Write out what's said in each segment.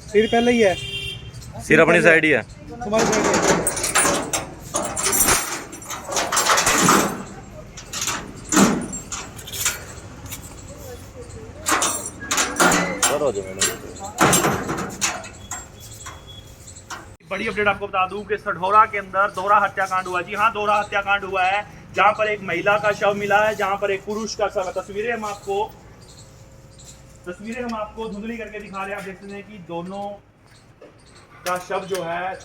सिर पहले ही है, सिर अपनी साइड ही है। तुम्हारी साइड है। बड़ी अपडेट आपको बता दूं कि सढौरा के अंदर दोहरा हत्याकांड हुआ। जी हाँ, दोहरा हत्याकांड हुआ है, जहां पर एक महिला का शव मिला है, जहां पर एक पुरुष का शव है। तस्वीरें हम आपको धुंधली करके दिखा रहे हैं। आप देख सकते हैं कि दोनों का शव जो है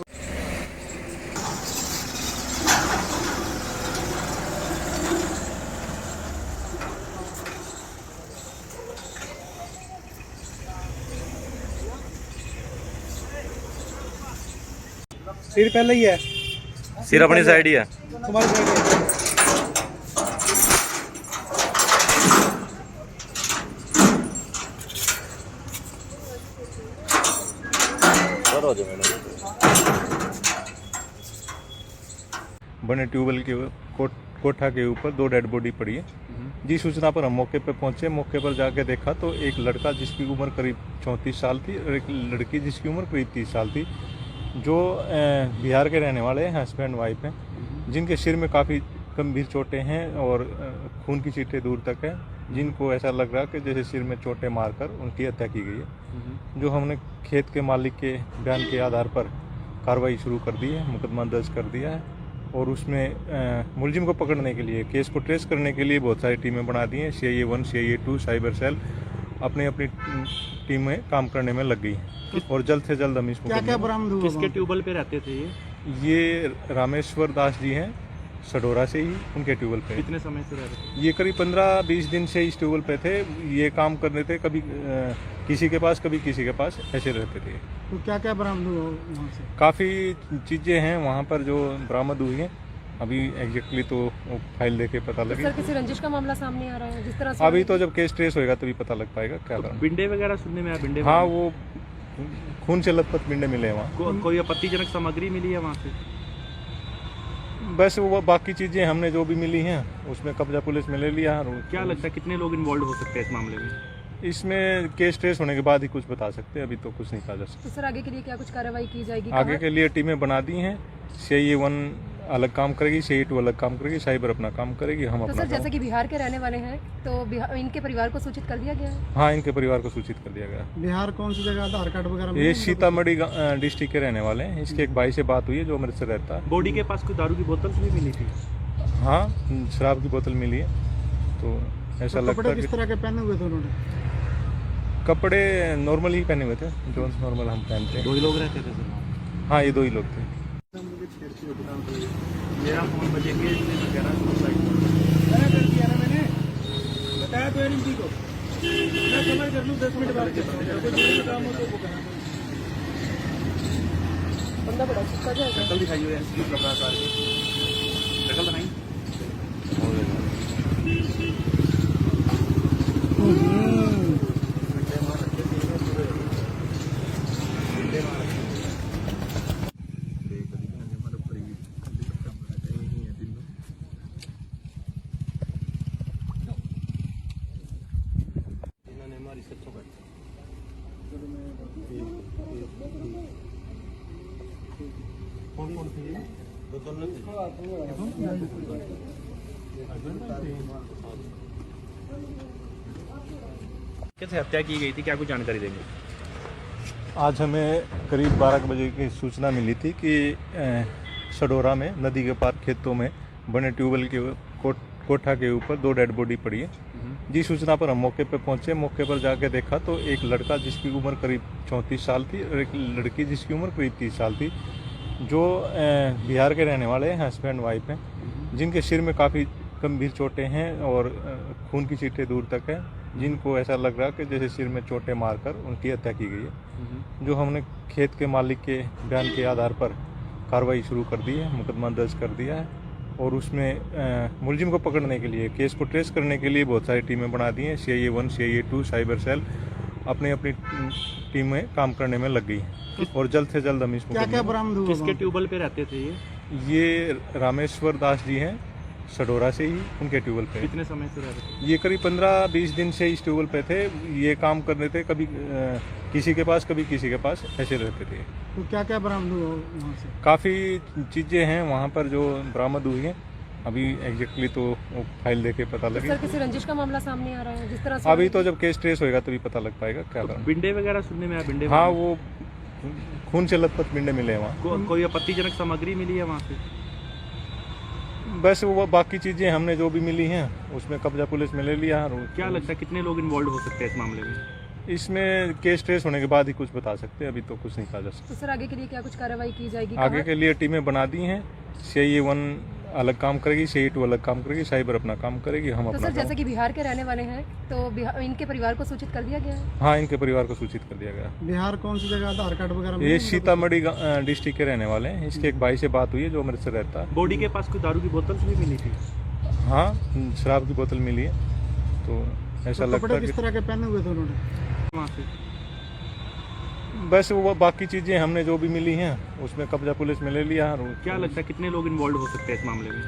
सिर पहले ही है, सिर अपनी साइड ही है। तुम्हारी साइड है। बने ट्यूबवेल के कोठा के ऊपर 2 डेड बॉडी पड़ी है। जी सूचना पर हम मौके पर पहुंचे। मौके पर जाके देखा तो एक लड़का जिसकी उम्र करीब 34 साल थी और एक लड़की जिसकी उम्र करीब 30 साल थी, जो बिहार के रहने वाले हैं, हस्बैंड वाइफ हैं, जिनके सिर में काफ़ी गंभीर चोटें हैं और खून की छींटें दूर तक है, जिनको ऐसा लग रहा कि जैसे सिर में चोटें मारकर उनकी हत्या की गई है। जो हमने खेत के मालिक के बयान के आधार पर कार्रवाई शुरू कर दी है, मुकदमा दर्ज कर दिया है और उसमें मुलजिम को पकड़ने के लिए, केस को ट्रेस करने के लिए बहुत सारी टीमें बना दी हैं। CIA 1, CIA 2, साइबर सेल अपनी अपनी टीमें काम करने में लग गई हैं और जल्द से जल्द हम इस क्या बरामद हुआ? किसके ट्यूबवेल पे रहते थे ये रामेश्वर दास जी हैं, सढौरा से ही, उनके ट्यूबवेल पे। कितने समय से रह रहे थे? ये करीब 15-20 दिन से इस ट्यूबवेल पे थे। ये काम करने थे, कभी किसी के पास कभी किसी के पास, ऐसे रहते थे। तो क्या क्या बरामद हुआ वहाँ से? काफ़ी चीज़ें हैं वहाँ पर जो बरामद हुई हैं। अभी एग्जैक्टली तो वो फाइल देके पता लगे। सर किसी रंजिश का मामला सामने आ रहा है जिस तरह से? अभी तो जब केस ट्रेस होएगा तभी पता लग पाएगा क्या तो कारण। बिंडे वगैरह सुनने में आया? बिंडे हाँ, वो खून से लथपथ बिंडे मिले हैं वहाँ। कोई आपत्तिजनक सामग्री मिली है वहाँ से? बस वो बाकी चीज़ें हमने जो भी मिली हैं उसमें कब्जा पुलिस में ले लिया। क्या लगता है कितने लोग इन्वॉल्व हो सकते हैं इस मामले में? इसमें केस ट्रेस होने के बाद ही कुछ बता सकते हैं, अभी तो कुछ नहीं कहा जा सकता। तो सर आगे के लिए क्या कुछ कार्रवाई की जाएगी? आगे के लिए टीमें बना दी हैं। CIA 1 अलग काम करेगी, CIA 2 अलग काम करेगी, साइबर अपना काम करेगी, हम तो अपना सर जैसे कि बिहार के रहने वाले हैं तो इनके परिवार को सूचित कर दिया गया है? हाँ, इनके परिवार को सूचित कर दिया गया। बिहार कौन सी जगह? आधार कार्ड वगैरह? ये सीतामढ़ी डिस्ट्रिक्ट के रहने वाले हैं। इसके एक भाई से बात हुई है जो अमृतसर रहता है। बॉडी के पास कोई दारू की बोतल भी मिली थी? हाँ, शराब की बोतल मिली है। तो ऐसा लगता कपड़े है किस तरह के पहने हुए थे उन्होंने? कपड़े नॉर्मल ही पहने हुए थे, जो नॉर्मल हम पहनते हैं। 2 ही लोग रहते थे सर? हाँ, ये 2 ही लोग थे। मेरा फोन बजेंगे मैंने कर दिया ना, मैंने बताया तो एनएमसी को। मैं समझ कर लूँ 10 मिनट बाद काम हो तो वो करना। बंदा बड़ा चिपका जाएगा। नकल दिखाइए नकल बनाई। कौन थे? कैसे हत्या की गई थी, क्या कुछ जानकारी देंगे? आज हमें करीब 12 बजे की सूचना मिली थी कि सढौरा में नदी के पार खेतों में बने ट्यूबवेल के कोठा के ऊपर 2 डेड बॉडी पड़ी है। जी सूचना पर हम मौके पर पहुंचे। मौके पर जाके देखा तो एक लड़का जिसकी उम्र करीब 34 साल थी और एक लड़की जिसकी उम्र करीब 30 साल थी, जो बिहार के रहने वाले हैं, हस्बैंड वाइफ हैं, जिनके सिर में काफ़ी गंभीर चोटें हैं और खून की छींटें दूर तक है, जिनको ऐसा लग रहा कि जैसे सिर में चोटें मारकर उनकी हत्या की गई है। जो हमने खेत के मालिक के बयान के आधार पर कार्रवाई शुरू कर दी है, मुकदमा दर्ज कर दिया है और उसमें मुलजिम को पकड़ने के लिए, केस को ट्रेस करने के लिए बहुत सारी टीमें बना दी हैं। CIA 1, CIA 2, साइबर सेल अपनी अपनी टीमें काम करने में लग गई हैं और जल्द से जल्द हम इस क्या क्या बरामद हुआ? किसके ट्यूबवेल पे रहते थे ये रामेश्वर दास जी हैं, सडोरा से ही उनके ट्यूबवेल पे। कितने समय से रह रहे थे? ये करीब 15-20 दिन से इस ट्यूबवेल पे थे। ये काम करने थे, कभी किसी के पास कभी किसी के पास, ऐसे रहते थे। तो क्या क्या बरामद हुआ वहाँ से? काफ़ी चीज़ें हैं वहाँ पर जो बरामद हुई हैं। अभी एग्जैक्टली तो वो फाइल देके पता तो लगे। सर किसी रंजिश का मामला सामने आ रहा है जिस तरह से अभी तो जब केस ट्रेस होएगा तभी पता लग पाएगा क्या कारण। बिंडे वगैरह सुनने में आया, बिंडे हाँ, वो खून से लथपथ पिंडे मिले हैं वहाँ। कोई आपत्तिजनक सामग्री मिली है वहाँ से? बस वो बाकी चीज़ें हमने जो भी मिली हैं उसमें कब्जा पुलिस में ले लिया। और क्या लगता है कितने लोग इन्वॉल्व हो सकते हैं इस मामले में? इसमें केस ट्रेस होने के बाद ही कुछ बता सकते हैं, अभी तो कुछ नहीं कहा जा सकता। तो सर आगे के लिए क्या कुछ कार्रवाई की जाएगी? आगे के लिए टीमें बना दी हैं। CIA 1 अलग काम करेगी, CIA 2 अलग काम करेगी, साइबर अपना काम करेगी, हम तो अपना सर काम। जैसे कि बिहार के रहने वाले हैं तो इनके परिवार को सूचित कर दिया गया है? हाँ, इनके परिवार को सूचित कर दिया गया। बिहार कौन सी जगह आधार कार्ड वगैरह? ये सीतामढ़ी डिस्ट्रिक्ट के रहने वाले हैं। इसके एक भाई से बात हुई है जो अमृतसर रहता है। बॉडी के पास कोई दारू की बोतल भी मिली थी? हाँ, शराब की बोतल मिली है। तो ऐसा लगता कपड़े है किस तरह के पहने हुए थे उन्होंने? वहाँ से बस वो बाकी चीज़ें हमने जो भी मिली हैं उसमें कब्जा पुलिस में ले लिया। और क्या लगता है कितने लोग इन्वॉल्व हो सकते हैं इस मामले में?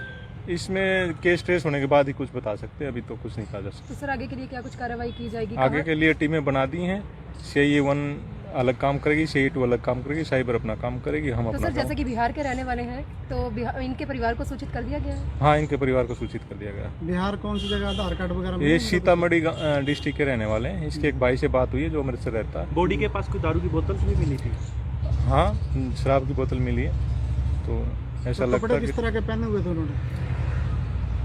इसमें केस ट्रेस होने के बाद ही कुछ बता सकते हैं, अभी तो कुछ नहीं कहा जा सकता। तो सर आगे के लिए क्या कुछ कार्रवाई की जाएगी? आगे के लिए टीमें बना दी हैं। CIA 1 अलग काम करेगी, CIA 2 अलग काम करेगी, साइबर अपना काम करेगी, हम तो अपना सर काम। जैसे कि बिहार के रहने वाले हैं तो इनके परिवार को सूचित कर दिया गया है? हाँ, इनके परिवार को सूचित कर दिया गया। बिहार कौन सी जगह आधार कार्ड वगैरह? ये सीतामढ़ी डिस्ट्रिक्ट के रहने वाले हैं। इसके एक भाई से बात हुई है जो अमृतसर रहता है। बॉडी के पास कोई दारू की बोतल भी मिली थी? हाँ, शराब की बोतल मिली है। तो ऐसा लगता कपड़े है किस तरह के पहने हुए थे उन्होंने?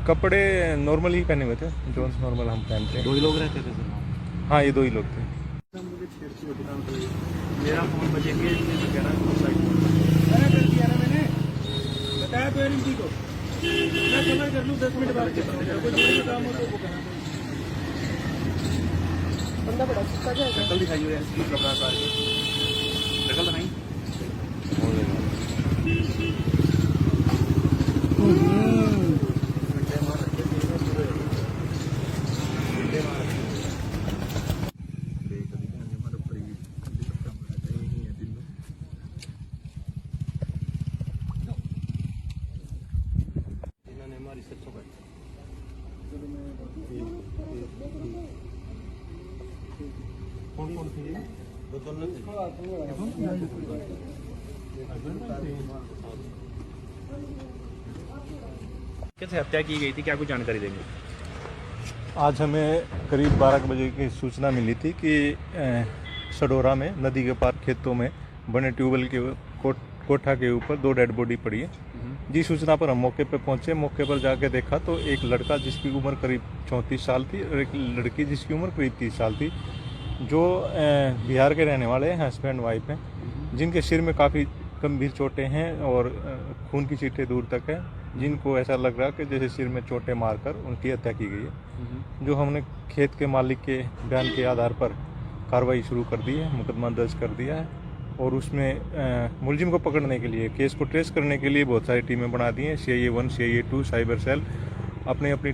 कपड़े नॉर्मल ही पहने हुए थे, जो नॉर्मल हम पहनते हैं। दो ही लोग रहते थे सर? हाँ, ये 2 ही लोग थे। मेरा फोन बजेंगे तो कह रहा मना कर दिया ना मैंने, बताया तो एनएमसी को। मैं समझ कर लूँ 10 मिनट बाद कोई जरूरी काम हो तो वो करना। बंदा बड़ा चिपका जाएगा। नकल दिखाई हुई है इसकी कपड़ा कार की नकल बनाई। कैसे हत्या की गई थी, क्या कुछ जानकारी देंगे? आज हमें करीब 12 बजे की सूचना मिली थी कि सडोरा में नदी के पार खेतों में बने ट्यूबवेल के कोठा के ऊपर 2 डेड बॉडी पड़ी है। जी सूचना पर हम मौके पर पहुंचे। मौके पर जाके देखा तो एक लड़का जिसकी उम्र करीब 34 साल थी और एक लड़की जिसकी उम्र करीब 30 साल थी, जो बिहार के रहने वाले हैं, हस्बैंड वाइफ हैं, जिनके सिर में काफ़ी गंभीर चोटें हैं और खून की छींटें दूर तक है, जिनको ऐसा लग रहा कि जैसे सिर में चोटें मारकर उनकी हत्या की गई है। जो हमने खेत के मालिक के बयान के आधार पर कार्रवाई शुरू कर दी है, मुकदमा दर्ज कर दिया है और उसमें मुलजिम को पकड़ने के लिए, केस को ट्रेस करने के लिए बहुत सारी टीमें बना दी हैं। CIA 1, CIA 2, साइबर सेल अपनी अपनी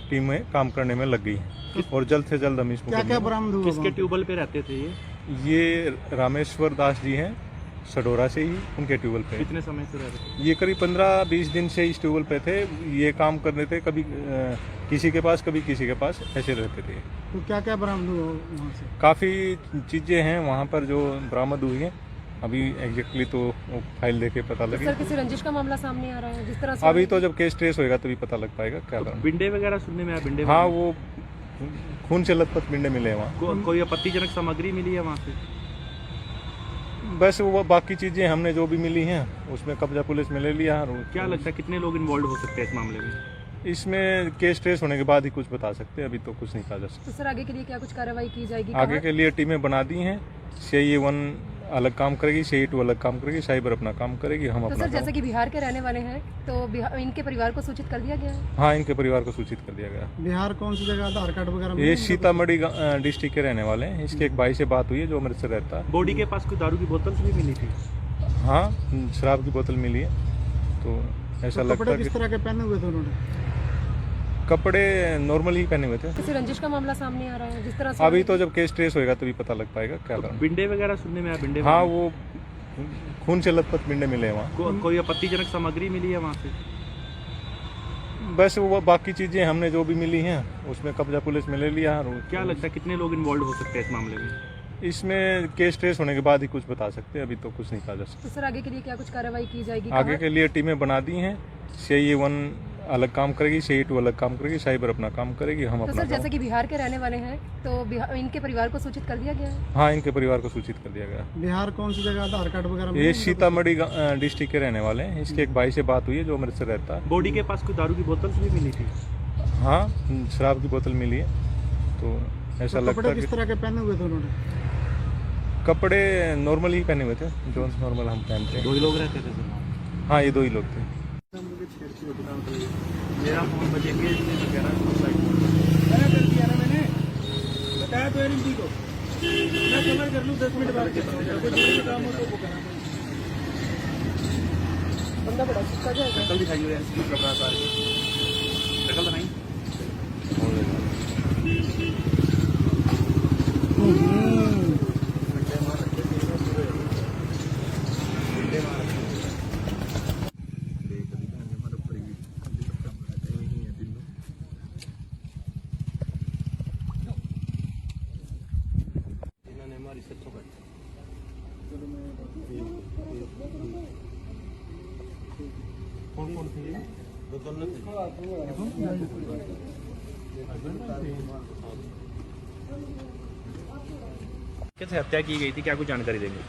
टीमें काम करने में लग गई हैं और जल्द से जल्द हम इस क्या क्या बरामद हुआ? किसके ट्यूबवेल पे रहते थे ये रामेश्वर दास जी हैं, सडोरा से ही उनके ट्यूबवेल पे। कितने समय से रह रहे थे? ये करीब 15-20 दिन से इस ट्यूबवेल पे थे। ये काम करने थे, कभी किसी के पास कभी किसी के पास, ऐसे रहते थे। तो क्या क्या बरामद हुआ वहाँ से? काफ़ी चीज़ें हैं वहाँ पर जो बरामद हुई हैं। अभी एग्जैक्टली तो वो फाइल देके पता तो लगे। सर किसी रंजिश का मामला सामने आ रहा है जिस तरह से अभी तो जब केस ट्रेस होएगा तभी पता लग पाएगा क्या कारण। बिंडे वगैरह सुनने में आया, बिंडे हाँ, वो खून से लथपथ पिंडे मिले हैं वहाँ। कोई आपत्तिजनक सामग्री मिली है वहाँ से? बस वो बाकी चीज़ें हमने जो भी मिली हैं उसमें कब्जा पुलिस में ले लिया। और क्या लगता है कितने लोग इन्वॉल्व हो सकते हैं इस मामले में? इसमें केस ट्रेस होने के बाद ही कुछ बता सकते हैं, अभी तो कुछ नहीं कहा जा सकता। तो सर आगे के लिए क्या कुछ कार्रवाई की जाएगी? आगे के लिए टीमें बना दी हैं। CIA 1 अलग काम करेगी, CIA 2 अलग काम करेगी, साइबर अपना काम करेगी, हम तो अपना सर जैसे काम। कि बिहार के रहने वाले हैं तो इनके परिवार को सूचित कर दिया गया है? हाँ, इनके परिवार को सूचित कर दिया गया। बिहार कौन सी जगह आधार कार्ड वगैरह? ये सीतामढ़ी डिस्ट्रिक्ट के रहने वाले हैं। इसके एक भाई से बात हुई है जो अमृतसर रहता है। बॉडी के पास कोई दारू की बोतल भी मिली थी? हाँ, शराब की बोतल मिली है। तो ऐसा लगता कपड़े है किस तरह के पहने हुए थे उन्होंने? कपड़े नॉर्मल ही पहने हुए थे। किसी रंजिश का मामला सामने आ रहा है जिस तरह से अभी तो जब केस ट्रेस होएगा तभी पता लग पाएगा क्या कारण। बिंडे वगैरह सुनने में आया, बिंडे हाँ, वो खून से लथपथ पिंडे मिले हैं वहाँ। कोई आपत्तिजनक सामग्री मिली है वहाँ से? बस वो बाकी चीज़ें हमने जो भी मिली हैं उसमें कब्जा पुलिस में ले लिया। और क्या लगता है कितने लोग इन्वॉल्व हो सकते हैं इस मामले में? इसमें केस ट्रेस होने के बाद ही कुछ बता सकते हैं, अभी तो कुछ नहीं कहा जा सकता। तो सर आगे के लिए क्या कुछ कार्रवाई की जाएगी? आगे के लिए टीमें बना दी हैं। CIA 1 अलग काम करेगी, CIA 2 अलग काम करेगी, साइबर अपना काम करेगी, हम तो अपना सर जैसे काम। कि बिहार के रहने वाले हैं तो इनके परिवार को सूचित कर दिया गया है? हाँ, इनके परिवार को सूचित कर दिया गया। बिहार कौन सी जगह आधार कार्ड वगैरह ये सीतामढ़ी डिस्ट्रिक्ट के रहने वाले हैं। इसके एक भाई से बात हुई है जो अमृतसर रहता है। बॉडी के पास कोई दारू की बोतल भी मिली थी? हाँ, शराब की बोतल मिली है। तो ऐसा लगता है किस तरह के पहने हुए थे उन्होंने? कपड़े नॉर्मल ही पहने हुए थे, जो नॉर्मल हम पहनते हैं। 2 ही लोग रहते थे सर? हाँ, ये 2 ही लोग थे। मेरा फोन बजेंगे वगैरह मना कर दिया ना मैंने, बताया तो एनएमडी को। मैं कवर कर लूँ 10 मिनट बाद के कोई जरूरी काम हो तो वो करना। बंदा बड़ा चिपका जाएगा। शक्ल दिखाइए एसपी प्रकाश सर की शक्ल तो नहीं। कैसे हत्या की गई थी, क्या कुछ जानकारी देंगे?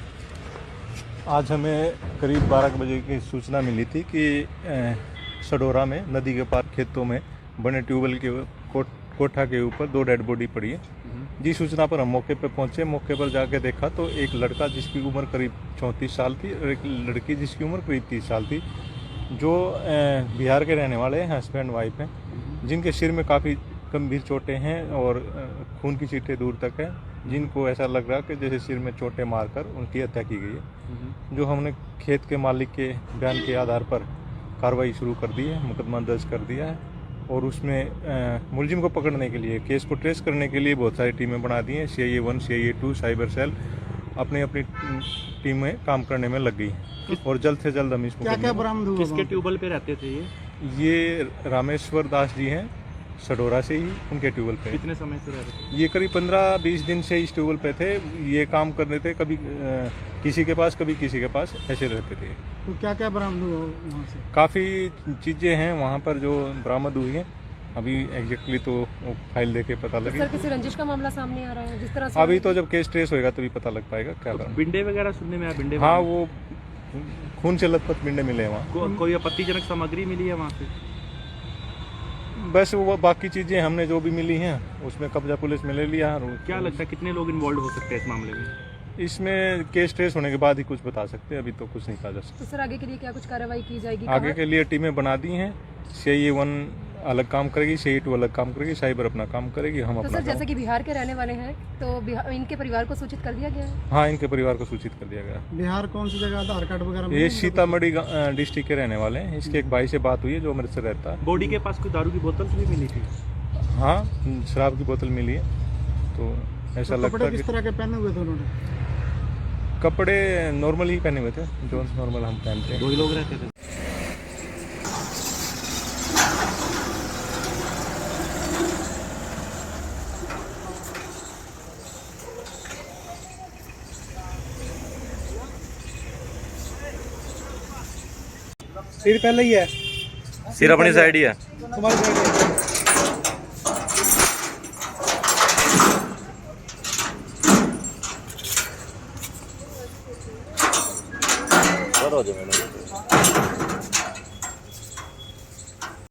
आज हमें करीब 12 बजे की सूचना मिली थी कि सडोरा में नदी के पार खेतों में बने ट्यूबवेल के कोठा के ऊपर 2 डेड बॉडी पड़ी है। जी सूचना पर हम मौके पर पहुंचे। मौके पर जाके देखा तो एक लड़का जिसकी उम्र करीब 34 साल थी और एक लड़की जिसकी उम्र करीब 30 साल थी, जो बिहार के रहने वाले हैं, हस्बैंड वाइफ हैं, जिनके सिर में काफ़ी गंभीर चोटें हैं और खून की छींटें दूर तक है, जिनको ऐसा लग रहा कि जैसे सिर में चोटें मारकर उनकी हत्या की गई है। जो हमने खेत के मालिक के बयान के आधार पर कार्रवाई शुरू कर दी है, मुकदमा दर्ज कर दिया है और उसमें मुलजिम को पकड़ने के लिए, केस को ट्रेस करने के लिए बहुत सारी टीमें बना दी हैं। CIA 1, CIA 2 साइबर सेल अपनी अपनी टीमें काम करने में लग गई हैं और जल्द से जल्द हम इसको क्या बरामद हुआ? किसके ट्यूबवेल पे रहते थे ये रामेश्वर दास जी हैं, सडोरा से ही, उनके ट्यूबवेल पे। कितने समय से रहते थे? ये करीब 15-20 दिन से इस ट्यूबवेल पे थे। ये काम करने थे, कभी किसी के पास कभी किसी के पास, ऐसे रहते थे। तो क्या क्या बरामद हुआ वहाँ से? काफ़ी चीज़ें हैं वहाँ पर जो बरामद हुई हैं। अभी एग्जैक्टली तो वो फाइल देके पता सर लगे। किसी रंजिश का मामला सामने आ रहा है जिस तरह से? अभी तो जब केस ट्रेस होएगा तभी पता लग पाएगा क्या कारण। बिंडे वगैरह सुनने में आया? बिंडे हाँ, वो खून से लथपथ पिंडे मिले हैं वहाँ। कोई आपत्तिजनक सामग्री मिली है वहाँ से? बस वो बाकी चीज़ें हमने जो भी मिली हैं उसमें कब्जा पुलिस में ले लिया। और क्या लगता है कितने लोग इन्वॉल्व हो सकते हैं इस मामले में? इसमें केस ट्रेस होने के बाद ही कुछ बता सकते हैं, अभी तो कुछ नहीं कहा जा सकता। तो सर आगे के लिए क्या कुछ कार्रवाई की जाएगी? आगे के लिए टीमें बना दी हैं। CIA 1 अलग काम करेगी, CIA 2 अलग काम करेगी, साइबर अपना काम करेगी, हम तो अपना सर जैसे काम। कि बिहार के रहने वाले हैं तो इनके परिवार को सूचित कर दिया गया है? हाँ, इनके परिवार को सूचित कर दिया गया। बिहार कौन सी जगह आधार कार्ड वगैरह? ये सीतामढ़ी डिस्ट्रिक्ट के रहने वाले हैं। इसके एक भाई से बात हुई है जो अमृतसर रहता है। बॉडी के पास कोई दारू की बोतल भी मिली थी? हाँ, शराब की बोतल मिली है। तो ऐसा लगता है किस तरह के पहने हुए थे उन्होंने? कपड़े नॉर्मल ही पहने हुए थे, जो नॉर्मल हम पहनते हैं। 2 ही लोग रहते थे? सिर पहले ही है, सिर अपनी साइड ही है। तुम्हारी साइड है।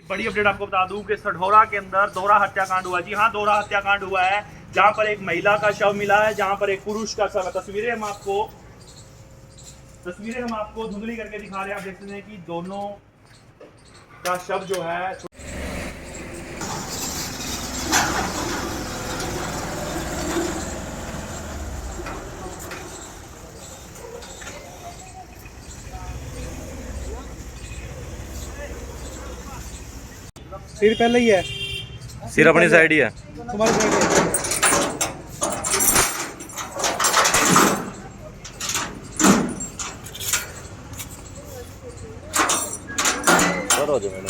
बड़ी अपडेट आपको बता दूं कि सढौरा के अंदर दोहरा हत्याकांड हुआ। जी हाँ, दोहरा हत्याकांड हुआ है, जहां पर एक महिला का शव मिला है, जहां पर एक पुरुष का शव है। तस्वीरें हम आपको धुंधली करके दिखा रहे हैं। आप देख सकते हैं कि दोनों का शव जो है सिर पहले ही है, सिर अपनी साइड ही है। तुम्हारी साइड है। सर हो जाए।